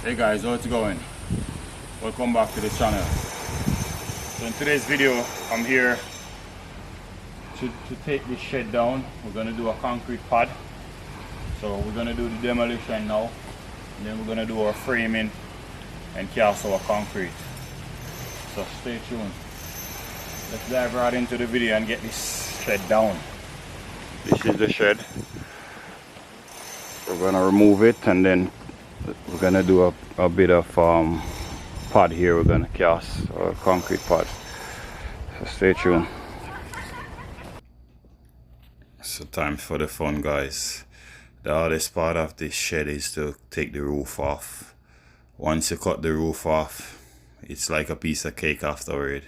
Hey guys, how's it going? Welcome back to the channel. So in today's video, I'm here to take this shed down. We're going to do a concrete pad. So we're going to do the demolition now, and then we're going to do our framing and cast our concrete. So stay tuned. Let's dive right into the video and get this shed down. This is the shed. We're going to remove it, and then we're going to do a bit of pad here. We're going to cast a concrete pad. So stay tuned. So time for the fun, guys. The hardest part of this shed is to take the roof off. Once you cut the roof off, it's like a piece of cake afterward.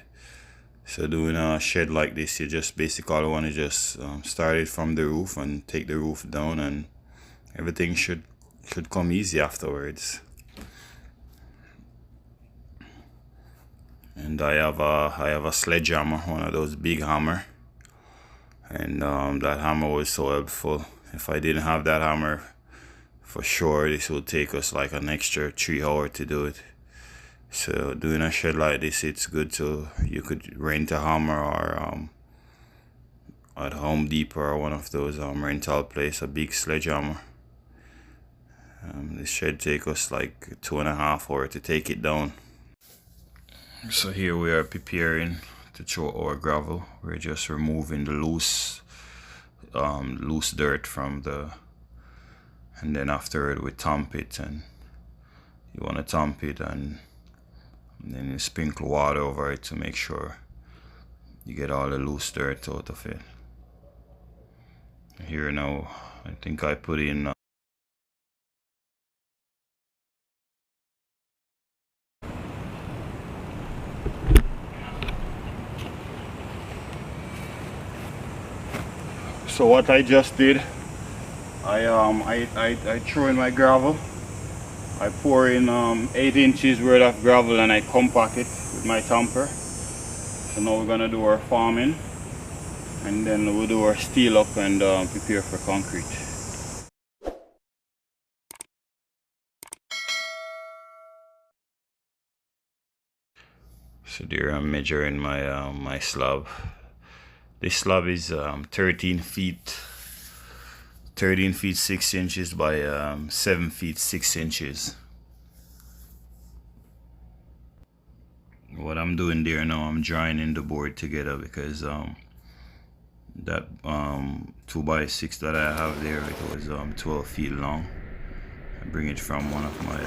So doing a shed like this, you just basically want to just start it from the roof and take the roof down, and everything should come easy afterwards. And I have a sledgehammer, one of those big hammer, and that hammer was so helpful. If I didn't have that hammer, for sure this would take us like an extra 3 hours to do it. So doing a shed like this, it's good to, you could rent a hammer or at Home Depot or one of those rental place, a big sledgehammer. This shed take us like 2.5 hours to take it down. So here we are preparing to throw our gravel. We're just removing the loose dirt from the, and then after we thump it, and you want to thump it and then you sprinkle water over it to make sure you get all the loose dirt out of it. Here now, I think I put in so what I just did, I threw in my gravel. I pour in 8 inches worth of gravel and I compact it with my thumper. So now we're gonna do our forming, and then we'll do our steel up and prepare for concrete. So there I'm measuring my my slab. This slab is 13 feet 6 inches by 7 feet 6 inches. What I'm doing there now, I'm joining the board together because that 2x6 that I have there, it was 12 feet long. I bring it from one of my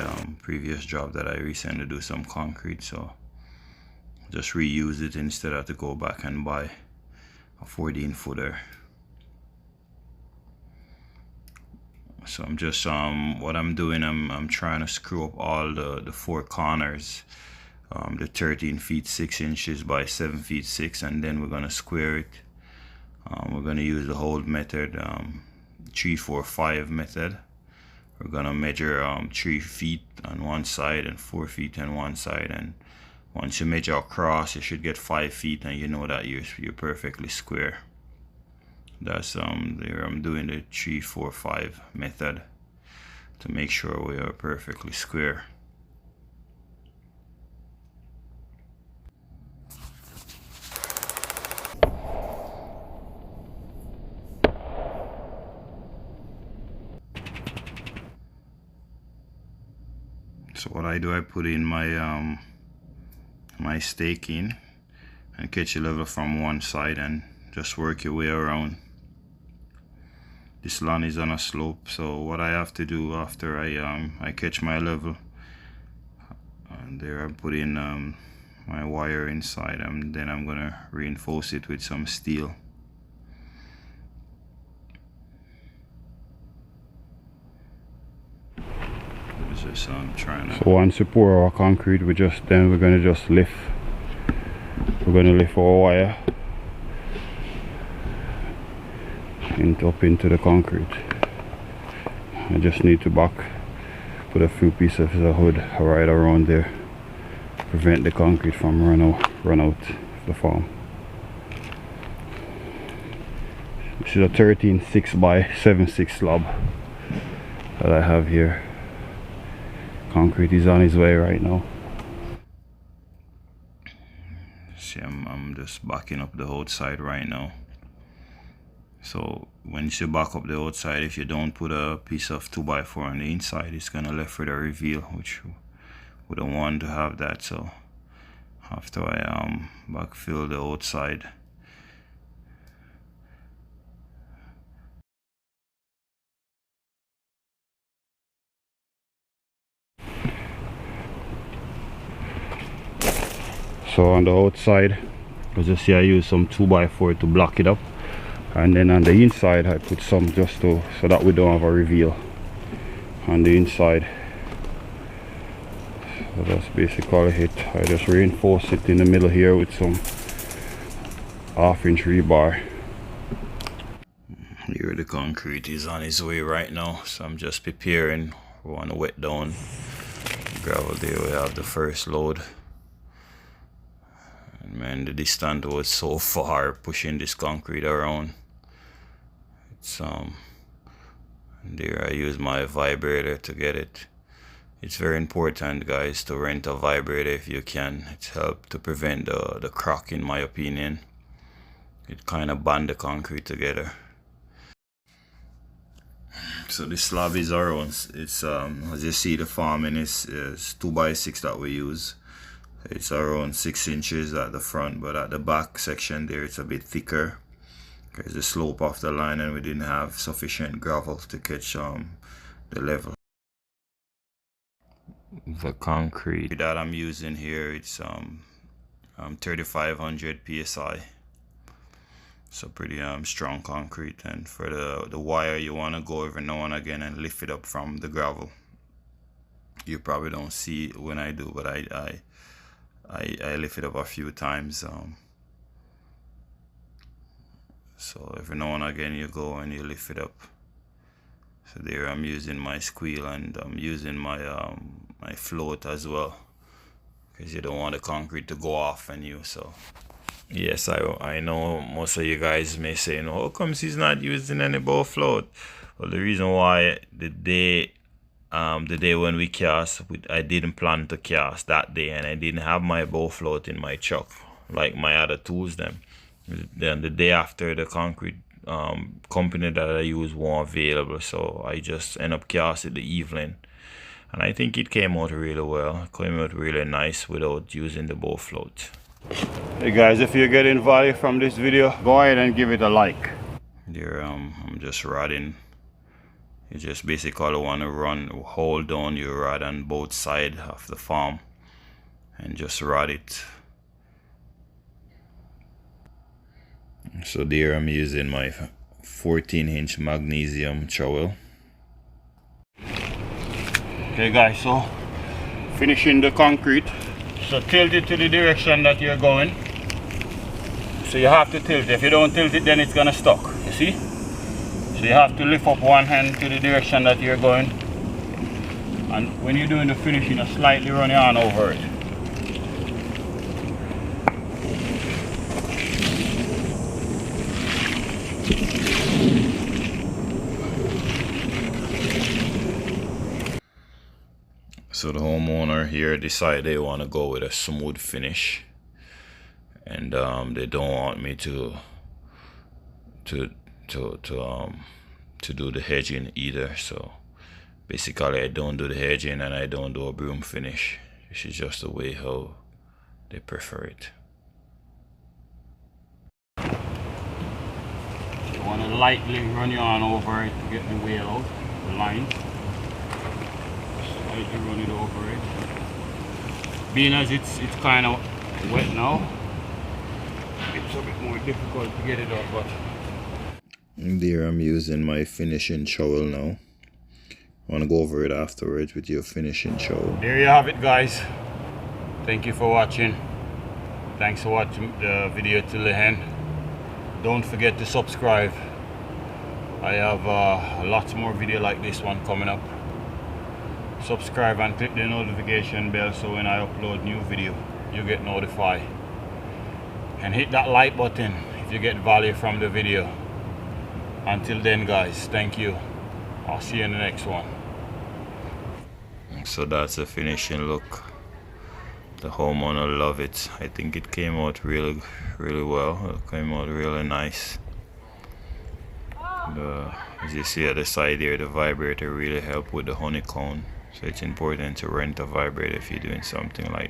previous job that I recently do some concrete, so just reuse it instead of to go back and buy a 14 footer. So I'm just what I'm doing, I'm trying to screw up all the 4 corners, the 13 feet 6 inches by 7 feet 6, and then we're gonna square it. We're gonna use the hold method, 3, 4, 5 method. We're gonna measure 3 feet on one side and 4 feet on one side, and once you measure across, you should get 5 feet, and you know that you're perfectly square. That's there I'm doing the 3, 4, 5 method to make sure we are perfectly square. So what I do, I put in my my stake in and catch a level from one side and just work your way around. This lawn is on a slope, so what I have to do after I catch my level, and there I put in my wire inside, and then I'm gonna reinforce it with some steel. Just trying to. So once you pour our concrete, we're gonna just lift. We're gonna lift our wire up into the concrete. I just need to put a few pieces of the hood right around there, prevent the concrete from run out of the form. This is a 13.6 by 7.6 slab that I have here. Concrete is on his way right now. See, I'm just backing up the outside right now. So when you back up the outside, if you don't put a piece of 2x4 on the inside, it's gonna left for the reveal, which we don't want to have that. So after I backfill the outside, so on the outside, as you see, I use some 2x4 to block it up, and then on the inside I put some just to so that we don't have a reveal on the inside. So that's basically it. I just reinforce it in the middle here with some 1/2 inch rebar. here the concrete is on its way right now, so I'm just preparing. We want to wet down gravel. There we have the first load. And man, the distance was so far pushing this concrete around. It's there I use my vibrator to get it. It's very important, guys, to rent a vibrator if you can. It's helped to prevent the crack, in my opinion. It kind of band the concrete together. So this slab is our own. It's as you see, the farming is 2x6 that we use. It's around 6 inches at the front, but at the back section there it's a bit thicker. There's the slope of the line, and we didn't have sufficient gravel to catch the level. The concrete that I'm using here, it's 3500 psi, so pretty strong concrete. And for the wire, you want to go every now and again and lift it up from the gravel. You probably don't see it when I do, but I lift it up a few times. So every now and again you go and you lift it up. So there I'm using my squeal, and I'm using my my float as well, because you don't want the concrete to go off on you. So yes, I know most of you guys may say, no, how come he's not using any bow float? Well, the reason why the day when we cast, I didn't plan to cast that day, and I didn't have my bow float in my truck like my other tools them. Then the day after, the concrete company that I use weren't available, so I just end up casting the evening, and I think it came out really well. It came out really nice without using the bow float. Hey guys, if you're getting value from this video, go ahead and give it a like. There I'm just rodding. You just basically want to hold down your rod on both sides of the farm and just rod it. So there I'm using my 14-inch magnesium trowel. Okay guys, so finishing the concrete. So tilt it to the direction that you're going. So you have to tilt it. If you don't tilt it, then it's gonna stuck, you see? So you have to lift up one hand to the direction that you're going. And when you're doing the finishing, you slightly run your hand over it. So the homeowner here decided they want to go with a smooth finish, and they don't want me to do the hedging either. So basically I don't do the hedging and I don't do a broom finish. This is just the way how they prefer it. You want to lightly run your arm over it to get the wheel out, the line. Slightly run it over it. Being as it's kind of wet now, it's a bit more difficult to get it out, but There I'm using my finishing trowel now. I want to go over it afterwards with your finishing trowel. there you have it guys. Thank you for watching. Thanks for watching the video till the end. Don't forget to subscribe. I have lots more video like this one coming up. Subscribe and click the notification bell so when I upload new video you get notified. And hit that like button if you get value from the video. Until then guys, thank you. I'll see you in the next one. So that's the finishing look. The homeowner love it. I think it came out really well. It came out really nice. As you see at the side here, the vibrator really helped with the honeycomb. So it's important to rent a vibrator if you're doing something like